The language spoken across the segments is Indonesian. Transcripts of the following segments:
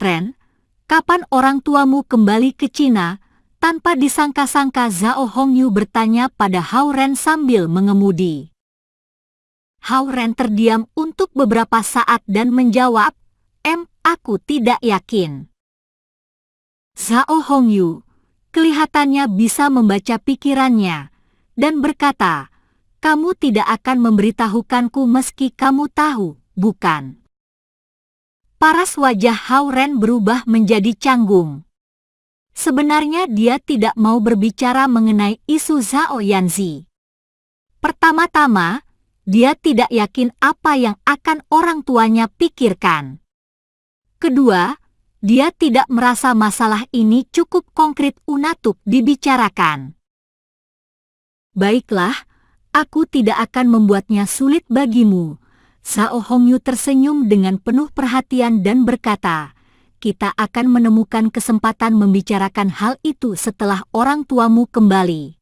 Ren, kapan orang tuamu kembali ke Cina? Tanpa disangka-sangka Zhao Hongyu bertanya pada Hao Ren sambil mengemudi. Hao Ren terdiam untuk beberapa saat dan menjawab, aku tidak yakin. Zhao Hongyu kelihatannya bisa membaca pikirannya dan berkata, kamu tidak akan memberitahukanku meski kamu tahu, bukan? Paras wajah Hao Ren berubah menjadi canggung. Sebenarnya dia tidak mau berbicara mengenai isu Zhao Yanzi. Pertama-tama, dia tidak yakin apa yang akan orang tuanya pikirkan. Kedua, dia tidak merasa masalah ini cukup konkret untuk dibicarakan. Baiklah, aku tidak akan membuatnya sulit bagimu. Zhao Hongyu tersenyum dengan penuh perhatian dan berkata, kita akan menemukan kesempatan membicarakan hal itu setelah orang tuamu kembali.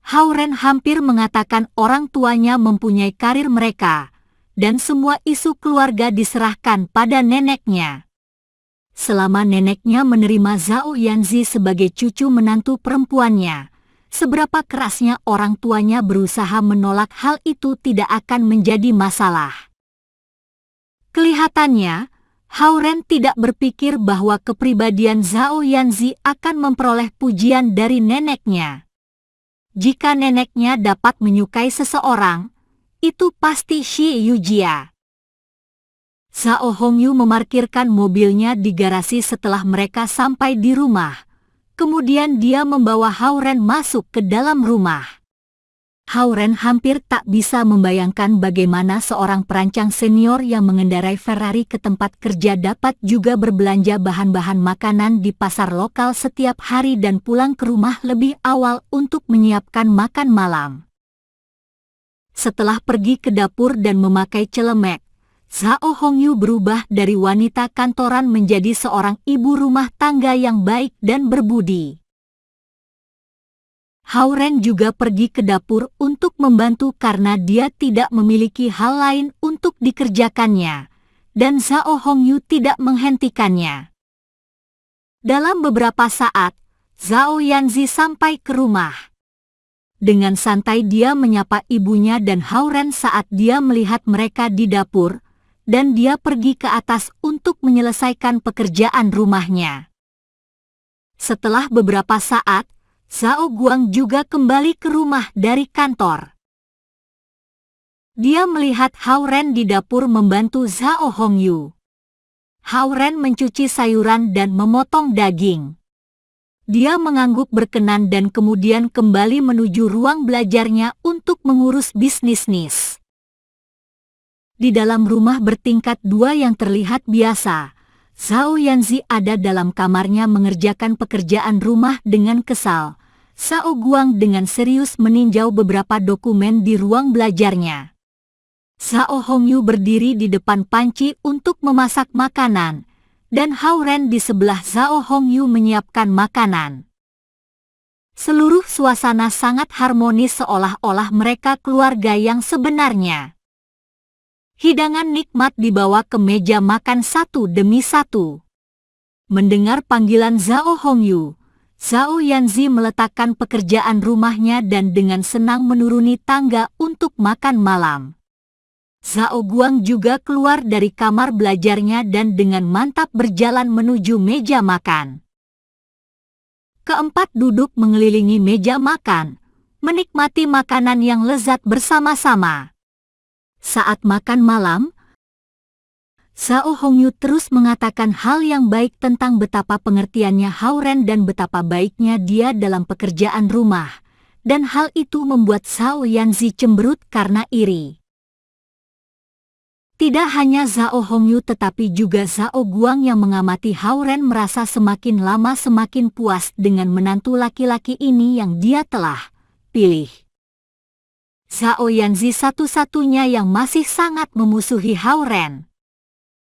Hao Ren hampir mengatakan orang tuanya mempunyai karir mereka, dan semua isu keluarga diserahkan pada neneknya. Selama neneknya menerima Zhao Yanzi sebagai cucu menantu perempuannya, seberapa kerasnya orang tuanya berusaha menolak hal itu tidak akan menjadi masalah. Kelihatannya, Hao Ren tidak berpikir bahwa kepribadian Zhao Yanzi akan memperoleh pujian dari neneknya. Jika neneknya dapat menyukai seseorang, itu pasti Shi Yujia. Zhao Hongyu memarkirkan mobilnya di garasi setelah mereka sampai di rumah. Kemudian dia membawa Hao Ren masuk ke dalam rumah. Hao Ren hampir tak bisa membayangkan bagaimana seorang perancang senior yang mengendarai Ferrari ke tempat kerja dapat juga berbelanja bahan-bahan makanan di pasar lokal setiap hari dan pulang ke rumah lebih awal untuk menyiapkan makan malam. Setelah pergi ke dapur dan memakai celemek, Zhao Hongyu berubah dari wanita kantoran menjadi seorang ibu rumah tangga yang baik dan berbudi. Hao Ren juga pergi ke dapur untuk membantu karena dia tidak memiliki hal lain untuk dikerjakannya, dan Zhao Hongyu tidak menghentikannya. Dalam beberapa saat, Zhao Yanzi sampai ke rumah. Dengan santai dia menyapa ibunya dan Hao Ren saat dia melihat mereka di dapur, dan dia pergi ke atas untuk menyelesaikan pekerjaan rumahnya. Setelah beberapa saat, Zhao Guang juga kembali ke rumah dari kantor. Dia melihat Hao Ren di dapur membantu Zhao Hongyu. Hao Ren mencuci sayuran dan memotong daging. Dia mengangguk berkenan dan kemudian kembali menuju ruang belajarnya untuk mengurus bisnis. Di dalam rumah bertingkat 2 yang terlihat biasa, Zhao Yanzi ada dalam kamarnya mengerjakan pekerjaan rumah dengan kesal. Zhao Guang dengan serius meninjau beberapa dokumen di ruang belajarnya. Zhao Hongyu berdiri di depan panci untuk memasak makanan, dan Hao Ren di sebelah Zhao Hongyu menyiapkan makanan. Seluruh suasana sangat harmonis seolah-olah mereka keluarga yang sebenarnya. Hidangan nikmat dibawa ke meja makan satu demi satu. Mendengar panggilan Zhao Hongyu, Zhao Yanzi meletakkan pekerjaan rumahnya dan dengan senang menuruni tangga untuk makan malam. Zhao Guang juga keluar dari kamar belajarnya dan dengan mantap berjalan menuju meja makan. Keempat duduk mengelilingi meja makan, menikmati makanan yang lezat bersama-sama. Saat makan malam, Zhao Hongyu terus mengatakan hal yang baik tentang betapa pengertiannya Hao Ren dan betapa baiknya dia dalam pekerjaan rumah, dan hal itu membuat Zhao Yanzi cemberut karena iri. Tidak hanya Zhao Hongyu tetapi juga Zhao Guang yang mengamati Hao Ren merasa semakin lama semakin puas dengan menantu laki-laki ini yang dia telah pilih. Zhao Yanzi satu-satunya yang masih sangat memusuhi Hao Ren.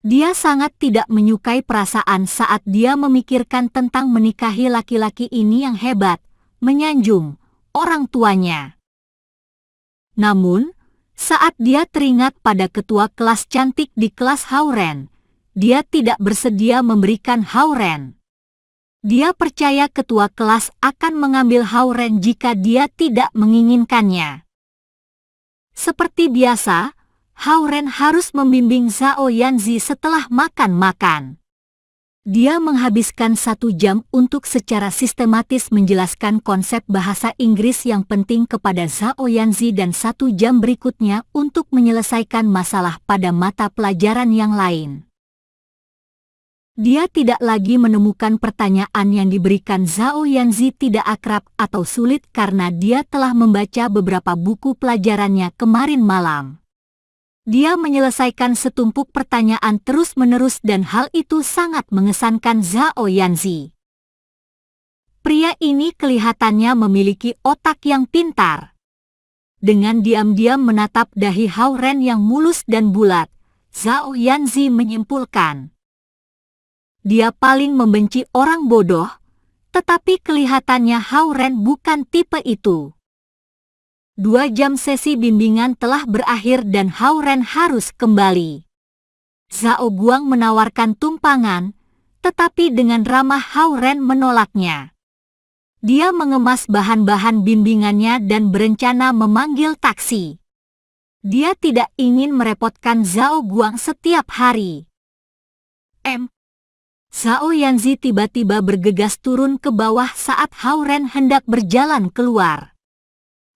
Dia sangat tidak menyukai perasaan saat dia memikirkan tentang menikahi laki-laki ini yang hebat, menyanjung orang tuanya. Namun, saat dia teringat pada ketua kelas cantik di kelas Hao Ren, dia tidak bersedia memberikan Hao-Ren. Dia percaya ketua kelas akan mengambil Hao-Ren jika dia tidak menginginkannya. Seperti biasa, Hao-Ren harus membimbing Zhao Yanzi setelah makan-makan. Dia menghabiskan 1 jam untuk secara sistematis menjelaskan konsep bahasa Inggris yang penting kepada Zhao Yanzi dan 1 jam berikutnya untuk menyelesaikan masalah pada mata pelajaran yang lain. Dia tidak lagi menemukan pertanyaan yang diberikan Zhao Yanzi tidak akrab atau sulit karena dia telah membaca beberapa buku pelajarannya kemarin malam. Dia menyelesaikan setumpuk pertanyaan terus-menerus dan hal itu sangat mengesankan Zhao Yanzi. Pria ini kelihatannya memiliki otak yang pintar. Dengan diam-diam menatap dahi Hao-Ren yang mulus dan bulat, Zhao Yanzi menyimpulkan. Dia paling membenci orang bodoh, tetapi kelihatannya Hao-Ren bukan tipe itu. 2 jam sesi bimbingan telah berakhir dan Hao-Ren harus kembali. Zhao Guang menawarkan tumpangan, tetapi dengan ramah Hao-Ren menolaknya. Dia mengemas bahan-bahan bimbingannya dan berencana memanggil taksi. Dia tidak ingin merepotkan Zhao Guang setiap hari. Zhao Yanzi tiba-tiba bergegas turun ke bawah saat Hao-Ren hendak berjalan keluar.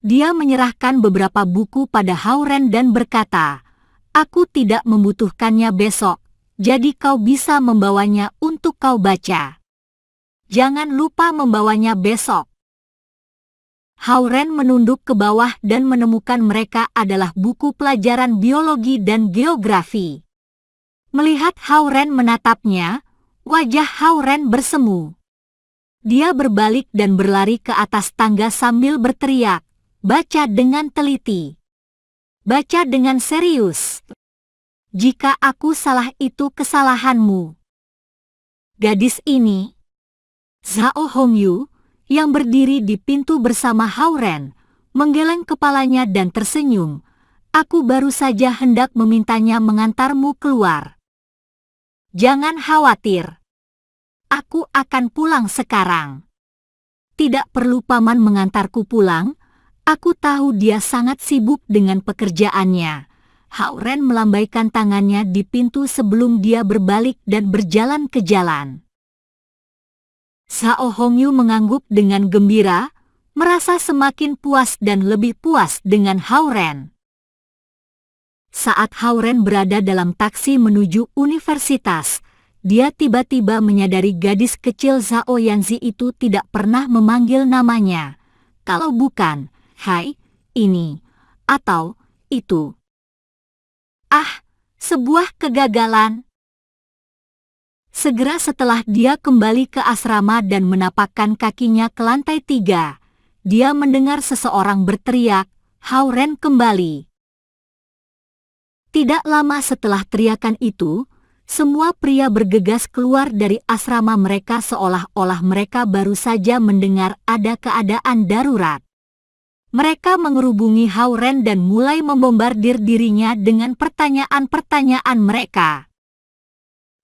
Dia menyerahkan beberapa buku pada Hao-Ren dan berkata, "Aku tidak membutuhkannya besok, jadi kau bisa membawanya untuk kau baca. Jangan lupa membawanya besok." Hao-Ren menunduk ke bawah dan menemukan mereka adalah buku pelajaran biologi dan geografi. Melihat Hao-Ren menatapnya, wajah Hao-Ren bersemu. Dia berbalik dan berlari ke atas tangga sambil berteriak, "Baca dengan teliti. Baca dengan serius. Jika aku salah itu kesalahanmu." Gadis ini, Zhao Hongyu, yang berdiri di pintu bersama Hao-Ren, menggeleng kepalanya dan tersenyum. "Aku baru saja hendak memintanya mengantarmu keluar. Jangan khawatir. Aku akan pulang sekarang." "Tidak perlu paman mengantarku pulang. Aku tahu dia sangat sibuk dengan pekerjaannya." Hao-Ren melambaikan tangannya di pintu sebelum dia berbalik dan berjalan ke jalan. Zhao Hongyu mengangguk dengan gembira, merasa semakin puas dan lebih puas dengan Hao-Ren. Saat Hao-Ren berada dalam taksi menuju universitas, dia tiba-tiba menyadari gadis kecil Zhao Yanzi itu tidak pernah memanggil namanya. Kalau bukan, "Hai, ini," atau "itu." Sebuah kegagalan. Segera setelah dia kembali ke asrama dan menapakkan kakinya ke lantai 3, dia mendengar seseorang berteriak, "Hao-Ren kembali." Tidak lama setelah teriakan itu, semua pria bergegas keluar dari asrama mereka seolah-olah mereka baru saja mendengar ada keadaan darurat. Mereka mengerubungi Hao-Ren dan mulai membombardir dirinya dengan pertanyaan-pertanyaan mereka.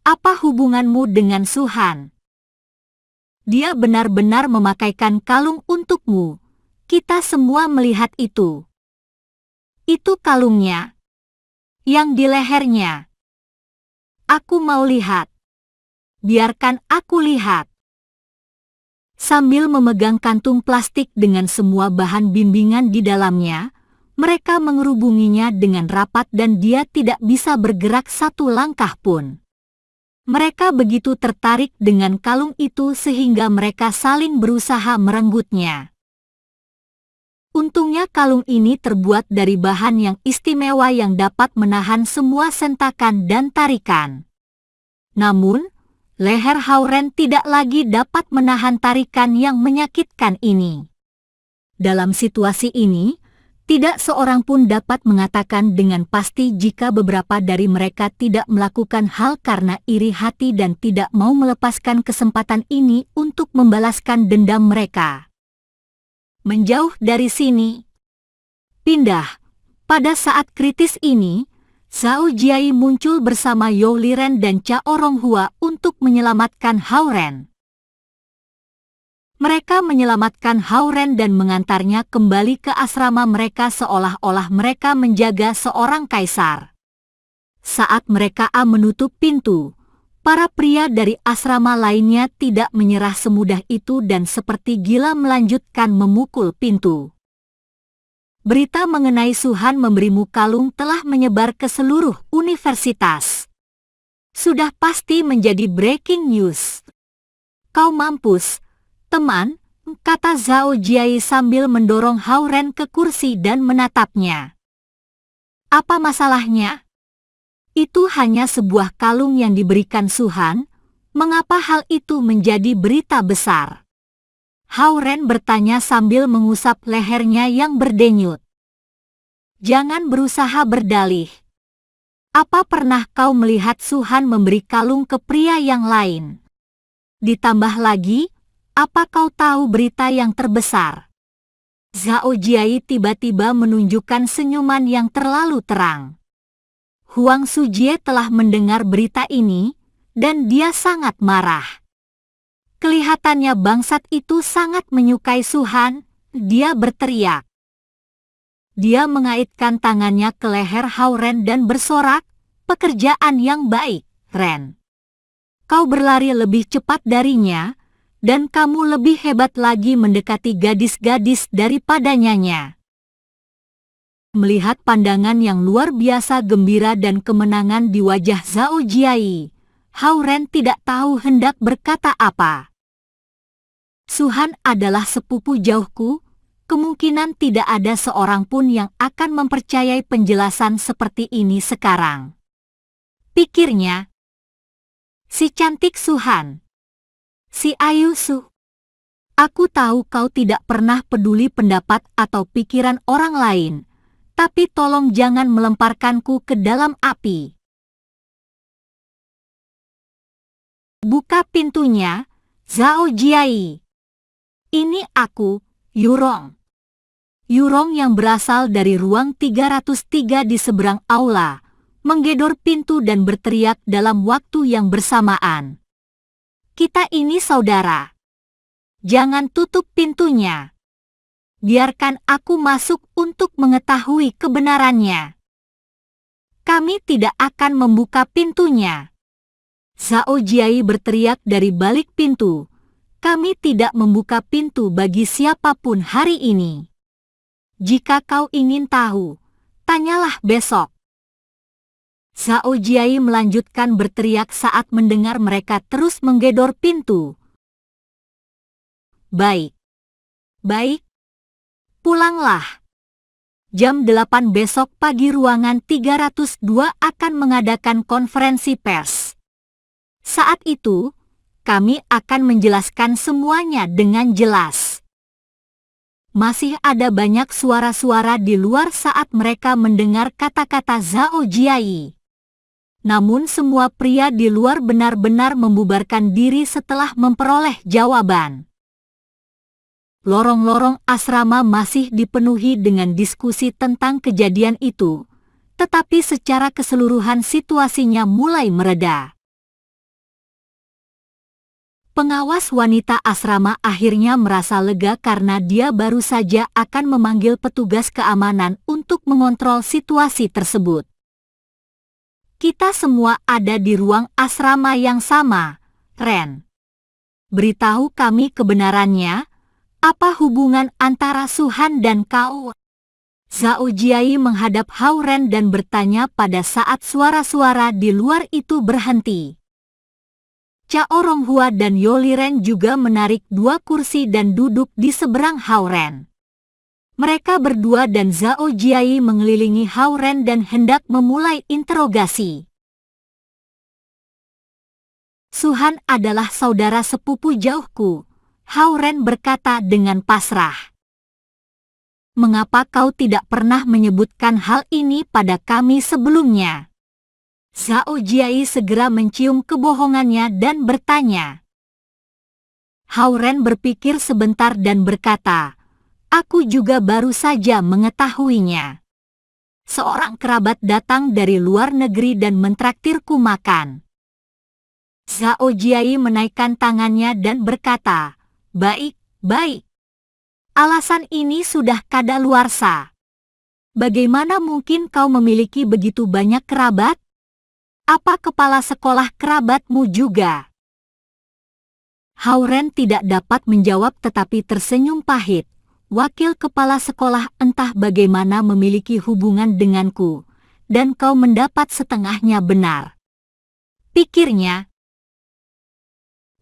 "Apa hubunganmu dengan Suhan? Dia benar-benar memakaikan kalung untukmu. Kita semua melihat itu. Itu kalungnya. Yang di lehernya. Aku mau lihat. Biarkan aku lihat." Sambil memegang kantung plastik dengan semua bahan bimbingan di dalamnya, mereka mengerubunginya dengan rapat dan dia tidak bisa bergerak 1 langkah pun. Mereka begitu tertarik dengan kalung itu sehingga mereka saling berusaha merenggutnya. Untungnya kalung ini terbuat dari bahan yang istimewa yang dapat menahan semua sentakan dan tarikan. Namun, leher Hao-Ren tidak lagi dapat menahan tarikan yang menyakitkan ini. Dalam situasi ini, tidak seorang pun dapat mengatakan dengan pasti jika beberapa dari mereka tidak melakukan hal karena iri hati dan tidak mau melepaskan kesempatan ini untuk membalaskan dendam mereka. Menjauh dari sini. Pindah. Pada saat kritis ini, Zhao Jiai muncul bersama You Liren dan Cha Oronghua untuk menyelamatkan Hao Ren. Mereka menyelamatkan Hao Ren dan mengantarnya kembali ke asrama mereka seolah-olah mereka menjaga seorang kaisar. Saat mereka menutup pintu, para pria dari asrama lainnya tidak menyerah semudah itu dan seperti gila melanjutkan memukul pintu. Berita mengenai Su-han memberimu kalung telah menyebar ke seluruh universitas. Sudah pasti menjadi breaking news. Kau mampus, teman, kata Zhao Jiai sambil mendorong Hao Ren ke kursi dan menatapnya. Apa masalahnya? Itu hanya sebuah kalung yang diberikan Su-han. Mengapa hal itu menjadi berita besar? Hao Ren bertanya sambil mengusap lehernya yang berdenyut. Jangan berusaha berdalih. Apa pernah kau melihat Su-han memberi kalung ke pria yang lain? Ditambah lagi, apa kau tahu berita yang terbesar? Zhao Jiai tiba-tiba menunjukkan senyuman yang terlalu terang. Huang Sujie telah mendengar berita ini, dan dia sangat marah. Kelihatannya bangsat itu sangat menyukai Su-han, dia berteriak. Dia mengaitkan tangannya ke leher Hao Ren dan bersorak, pekerjaan yang baik, Ren. Kau berlari lebih cepat darinya, dan kamu lebih hebat lagi mendekati gadis-gadis daripada Nyanya. Melihat pandangan yang luar biasa gembira dan kemenangan di wajah Zhao Jiai, Hao Ren tidak tahu hendak berkata apa. Su-han adalah sepupu jauhku, kemungkinan tidak ada seorang pun yang akan mempercayai penjelasan seperti ini sekarang. Pikirnya, si cantik Su-han, si Ayu Su. Aku tahu kau tidak pernah peduli pendapat atau pikiran orang lain, tapi tolong jangan melemparkanku ke dalam api. Buka pintunya, Zhao Jiai. Ini aku, Yurong. Yurong yang berasal dari ruang 303 di seberang aula, menggedor pintu dan berteriak dalam waktu yang bersamaan. Kita ini saudara. Jangan tutup pintunya. Biarkan aku masuk untuk mengetahui kebenarannya. Kami tidak akan membuka pintunya. Zhao Jiai berteriak dari balik pintu. Kami tidak membuka pintu bagi siapapun hari ini. Jika kau ingin tahu, tanyalah besok. Zhao Jiai melanjutkan berteriak saat mendengar mereka terus menggedor pintu. Baik. Baik. Pulanglah. Jam 8 besok pagi ruangan 302 akan mengadakan konferensi pers. Saat itu, kami akan menjelaskan semuanya dengan jelas. Masih ada banyak suara-suara di luar saat mereka mendengar kata-kata Zhao Jiai. Namun semua pria di luar benar-benar membubarkan diri setelah memperoleh jawaban. Lorong-lorong asrama masih dipenuhi dengan diskusi tentang kejadian itu, tetapi secara keseluruhan situasinya mulai mereda. Pengawas wanita asrama akhirnya merasa lega karena dia baru saja akan memanggil petugas keamanan untuk mengontrol situasi tersebut. Kita semua ada di ruang asrama yang sama, Ren. Beritahu kami kebenarannya, apa hubungan antara Su-han dan kau? Zhao Jiai menghadap Hao Ren dan bertanya pada saat suara-suara di luar itu berhenti. Cha Oronghua dan You Liren juga menarik 2 kursi dan duduk di seberang Hao Ren. Mereka berdua dan Zhao Jiai mengelilingi Hao Ren dan hendak memulai interogasi. Su-han adalah saudara sepupu jauhku, Hao Ren berkata dengan pasrah. Mengapa kau tidak pernah menyebutkan hal ini pada kami sebelumnya? Zhao Jiai segera mencium kebohongannya dan bertanya. Hao Ren berpikir sebentar dan berkata, aku juga baru saja mengetahuinya. seorang kerabat datang dari luar negeri dan mentraktirku makan. Zhao Jiai menaikkan tangannya dan berkata, "Baik, baik. Alasan ini sudah kadaluarsa. Bagaimana mungkin kau memiliki begitu banyak kerabat? Apa kepala sekolah kerabatmu juga?" Hao Ren tidak dapat menjawab tetapi tersenyum pahit. "Wakil kepala sekolah entah bagaimana memiliki hubungan denganku, dan kau mendapat setengahnya benar," pikirnya.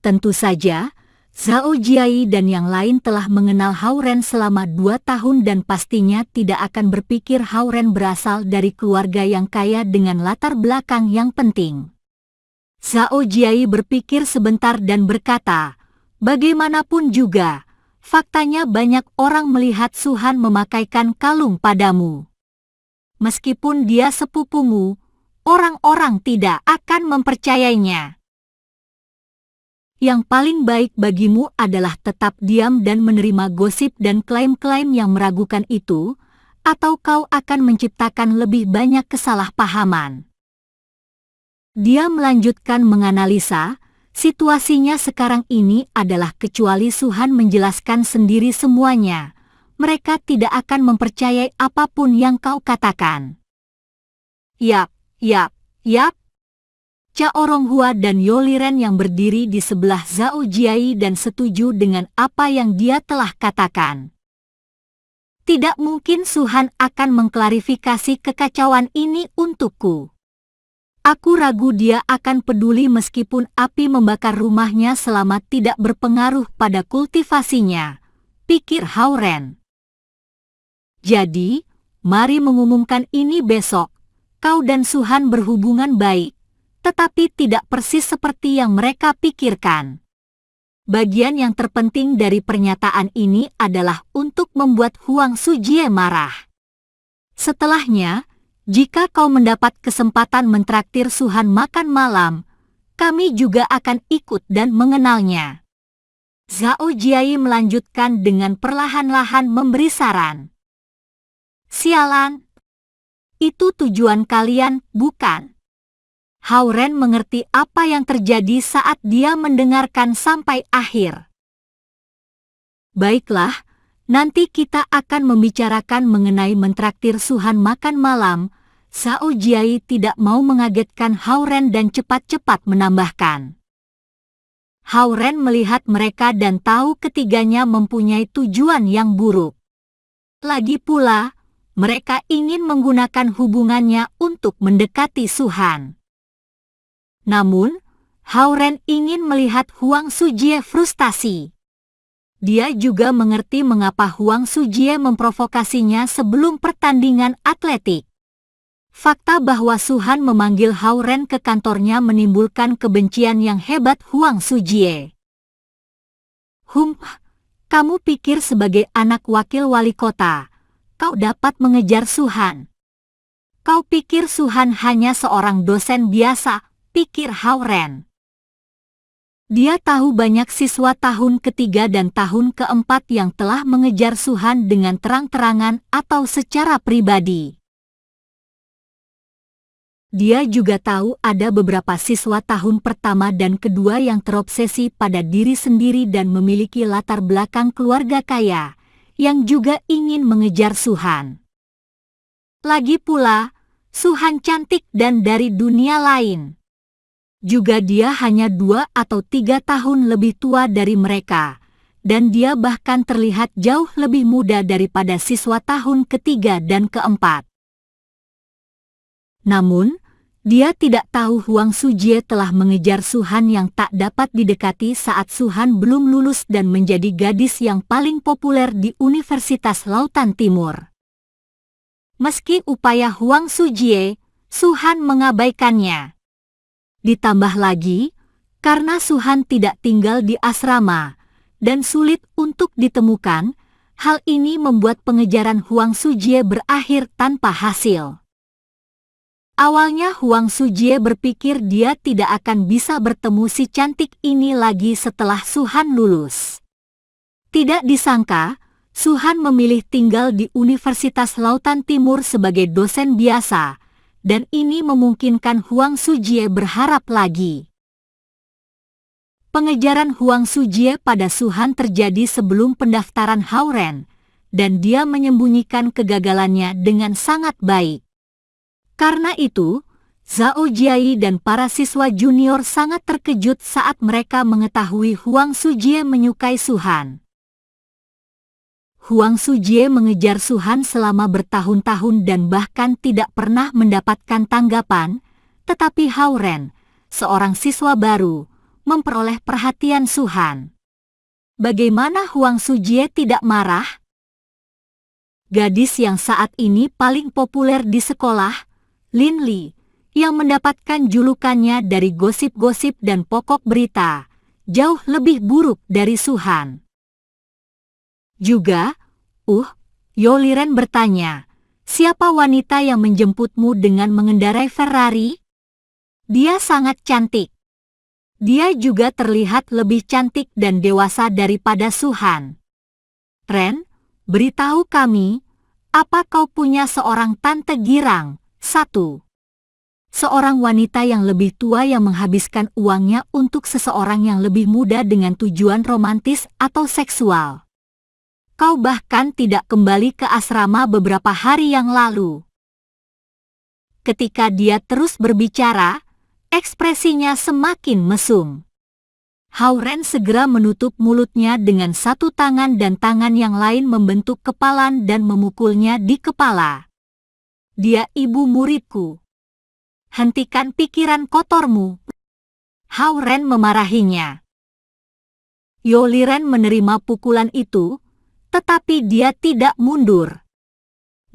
Tentu saja, Zhao Jiai dan yang lain telah mengenal Hao Ren selama 2 tahun dan pastinya tidak akan berpikir Hao Ren berasal dari keluarga yang kaya dengan latar belakang yang penting. Zhao Jiai berpikir sebentar dan berkata, "Bagaimanapun juga, faktanya banyak orang melihat Suhan memakaikan kalung padamu. Meskipun dia sepupumu, orang-orang tidak akan mempercayainya. Yang paling baik bagimu adalah tetap diam dan menerima gosip dan klaim-klaim yang meragukan itu, atau kau akan menciptakan lebih banyak kesalahpahaman." Dia melanjutkan menganalisa, situasinya sekarang ini adalah kecuali Suhan menjelaskan sendiri semuanya, mereka tidak akan mempercayai apapun yang kau katakan. Yap. Cha Oronghua dan Yoliren yang berdiri di sebelah Zhao Jiai dan setuju dengan apa yang dia telah katakan. Tidak mungkin Suhan akan mengklarifikasi kekacauan ini untukku. Aku ragu dia akan peduli meskipun api membakar rumahnya selama tidak berpengaruh pada kultivasinya, pikir Hao Ren. Jadi, mari mengumumkan ini besok. Kau dan Suhan berhubungan baik, tetapi tidak persis seperti yang mereka pikirkan. Bagian yang terpenting dari pernyataan ini adalah untuk membuat Huang Sujie marah. Setelahnya, jika kau mendapat kesempatan mentraktir Suhan makan malam, kami juga akan ikut dan mengenalnya. Zhao Jiai melanjutkan dengan perlahan-lahan memberi saran. Sialan, itu tujuan kalian, bukan? Hao Ren mengerti apa yang terjadi saat dia mendengarkan sampai akhir. Baiklah, nanti kita akan membicarakan mengenai mentraktir Suhan makan malam. Zhao Jiai tidak mau mengagetkan Hao Ren dan cepat-cepat menambahkan. Hao Ren melihat mereka dan tahu ketiganya mempunyai tujuan yang buruk. Lagi pula, mereka ingin menggunakan hubungannya untuk mendekati Suhan. Namun, Hao Ren ingin melihat Huang Sujie frustasi. Dia juga mengerti mengapa Huang Sujie memprovokasinya sebelum pertandingan atletik. Fakta bahwa Suhan memanggil Hao Ren ke kantornya menimbulkan kebencian yang hebat Huang Sujie. Kamu pikir sebagai anak wakil wali kota, kau dapat mengejar Suhan? Kau pikir Suhan hanya seorang dosen biasa, pikir Hao Ren. Dia tahu banyak siswa tahun ketiga dan tahun keempat yang telah mengejar Suhan dengan terang-terangan atau secara pribadi. Dia juga tahu ada beberapa siswa tahun pertama dan kedua yang terobsesi pada diri sendiri dan memiliki latar belakang keluarga kaya, yang juga ingin mengejar Suhan. Lagi pula, Suhan cantik dan dari dunia lain. Juga dia hanya 2 atau 3 tahun lebih tua dari mereka, dan dia bahkan terlihat jauh lebih muda daripada siswa tahun ketiga dan keempat. Namun, dia tidak tahu Huang Sujie telah mengejar Suhan yang tak dapat didekati saat Suhan belum lulus dan menjadi gadis yang paling populer di Universitas Lautan Timur. Meski upaya Huang Sujie, Suhan mengabaikannya. Ditambah lagi, karena Suhan tidak tinggal di asrama dan sulit untuk ditemukan, hal ini membuat pengejaran Huang Sujie berakhir tanpa hasil. Awalnya Huang Sujie berpikir dia tidak akan bisa bertemu si cantik ini lagi setelah Suhan lulus. Tidak disangka, Suhan memilih tinggal di Universitas Lautan Timur sebagai dosen biasa, dan ini memungkinkan Huang Sujie berharap lagi. Pengejaran Huang Sujie pada Suhan terjadi sebelum pendaftaran Hao-Ren, dan dia menyembunyikan kegagalannya dengan sangat baik. Karena itu, Zhao Jiai dan para siswa junior sangat terkejut saat mereka mengetahui Huang Sujie menyukai Suhan. Huang Sujie mengejar Suhan selama bertahun-tahun dan bahkan tidak pernah mendapatkan tanggapan, tetapi Hao-Ren, seorang siswa baru, memperoleh perhatian Suhan. Bagaimana Huang Sujie tidak marah? Gadis yang saat ini paling populer di sekolah, Lin Li, yang mendapatkan julukannya dari gosip-gosip dan pokok berita, jauh lebih buruk dari Suhan. Juga, Yo Liren bertanya, siapa wanita yang menjemputmu dengan mengendarai Ferrari? Dia sangat cantik. Dia juga terlihat lebih cantik dan dewasa daripada Suhan. Ren, beritahu kami, apa kau punya seorang tante girang? 1. Seorang wanita yang lebih tua yang menghabiskan uangnya untuk seseorang yang lebih muda dengan tujuan romantis atau seksual. Kau bahkan tidak kembali ke asrama beberapa hari yang lalu. Ketika dia terus berbicara, ekspresinya semakin mesum. Hao-Ren segera menutup mulutnya dengan satu tangan dan tangan yang lain membentuk kepalan dan memukulnya di kepala. Dia ibu muridku. Hentikan pikiran kotormu. Hao-Ren memarahinya. Yo Liren menerima pukulan itu, tetapi dia tidak mundur.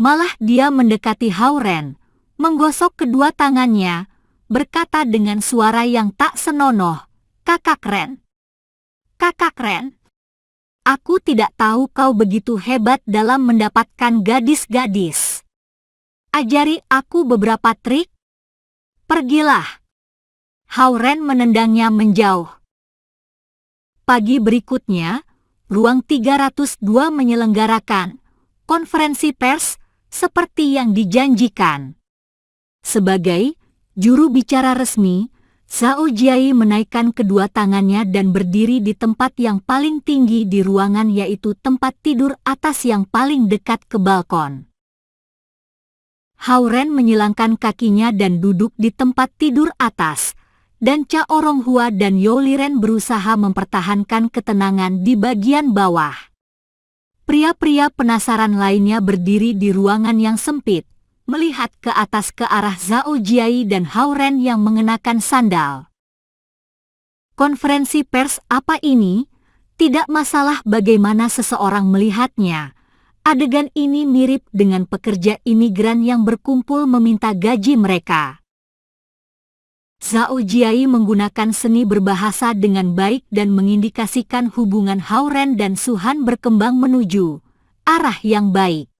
Malah dia mendekati Hao-Ren, menggosok kedua tangannya, berkata dengan suara yang tak senonoh, "Kakak Ren. Kakak Ren. Aku tidak tahu kau begitu hebat dalam mendapatkan gadis-gadis. Ajari aku beberapa trik. Pergilah." Hao-Ren menendangnya menjauh. Pagi berikutnya, Ruang 302 menyelenggarakan konferensi pers seperti yang dijanjikan. Sebagai juru bicara resmi, Zhao Jiai menaikkan kedua tangannya dan berdiri di tempat yang paling tinggi di ruangan, yaitu tempat tidur atas yang paling dekat ke balkon. Hao-Ren menyilangkan kakinya dan duduk di tempat tidur atas, dan Cha Oronghua dan Yo Liren berusaha mempertahankan ketenangan di bagian bawah. Pria-pria penasaran lainnya berdiri di ruangan yang sempit, melihat ke atas ke arah Zhao Jiai dan Hao-Ren yang mengenakan sandal. Konferensi pers apa ini? Tidak masalah bagaimana seseorang melihatnya. Adegan ini mirip dengan pekerja imigran yang berkumpul meminta gaji mereka. Zhao Jiai menggunakan seni berbahasa dengan baik dan mengindikasikan hubungan Hao-Ren dan Suhan berkembang menuju arah yang baik.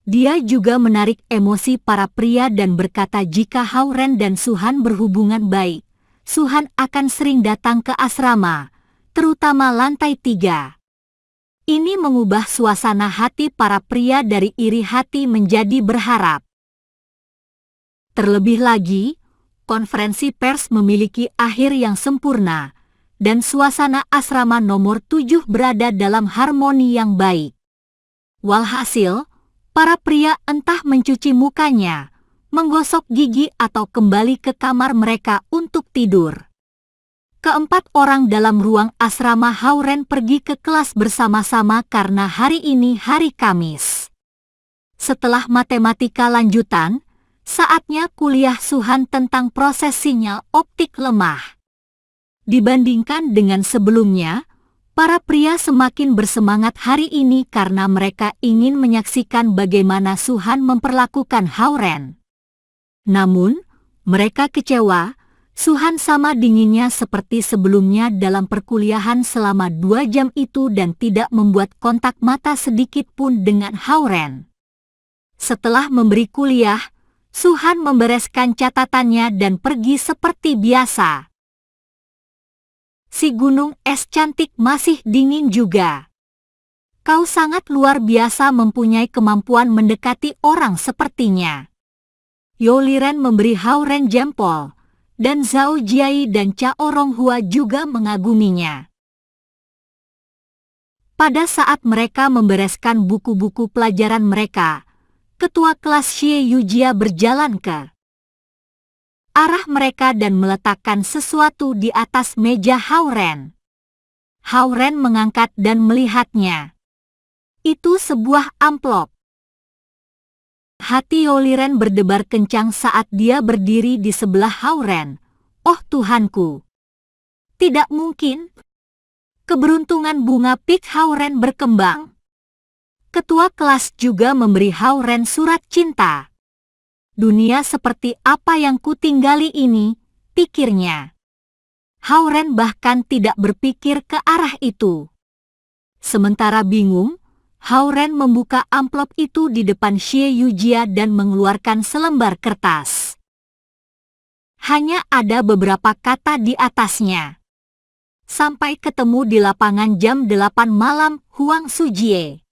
Dia juga menarik emosi para pria dan berkata jika Hao-Ren dan Suhan berhubungan baik, Suhan akan sering datang ke asrama, terutama lantai 3. Ini mengubah suasana hati para pria dari iri hati menjadi berharap. Terlebih lagi, konferensi pers memiliki akhir yang sempurna, dan suasana asrama nomor 7 berada dalam harmoni yang baik. Walhasil, para pria entah mencuci mukanya, menggosok gigi atau kembali ke kamar mereka untuk tidur. Keempat orang dalam ruang asrama Hao-Ren pergi ke kelas bersama-sama karena hari ini hari Kamis. Setelah matematika lanjutan, saatnya kuliah Suhan tentang proses sinyal optik lemah. Dibandingkan dengan sebelumnya, para pria semakin bersemangat hari ini karena mereka ingin menyaksikan bagaimana Suhan memperlakukan Hao-Ren. Namun, mereka kecewa, Suhan sama dinginnya seperti sebelumnya dalam perkuliahan selama 2 jam itu dan tidak membuat kontak mata sedikit pun dengan Hao-Ren. Setelah memberi kuliah, Suhan membereskan catatannya dan pergi seperti biasa. Si gunung es cantik masih dingin juga. Kau sangat luar biasa mempunyai kemampuan mendekati orang sepertinya. Yo Liren memberi Hao Ren jempol, dan Zhao Jiai dan Cao Ronghua juga mengaguminya. Pada saat mereka membereskan buku-buku pelajaran mereka, ketua kelas Xie Yujia berjalan ke arah mereka dan meletakkan sesuatu di atas meja Hao Ren. Hao Ren mengangkat dan melihatnya. Itu sebuah amplop. Hati Yo Liren berdebar kencang saat dia berdiri di sebelah Hao Ren. Oh Tuhanku! Tidak mungkin! Keberuntungan bunga pik Hao Ren berkembang. Ketua kelas juga memberi Hao Ren surat cinta. Dunia seperti apa yang kutinggali ini, pikirnya. Hao Ren bahkan tidak berpikir ke arah itu. Sementara bingung, Hao Ren membuka amplop itu di depan Xie Yujia dan mengeluarkan selembar kertas. Hanya ada beberapa kata di atasnya. Sampai ketemu di lapangan jam 8 malam, Huang Sujie.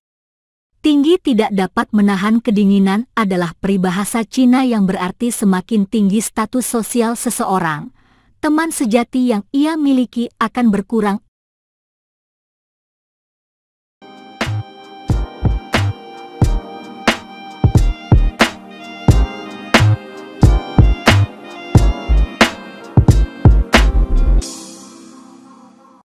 Tinggi tidak dapat menahan kedinginan adalah peribahasa Cina yang berarti semakin tinggi status sosial seseorang, teman sejati yang ia miliki akan berkurang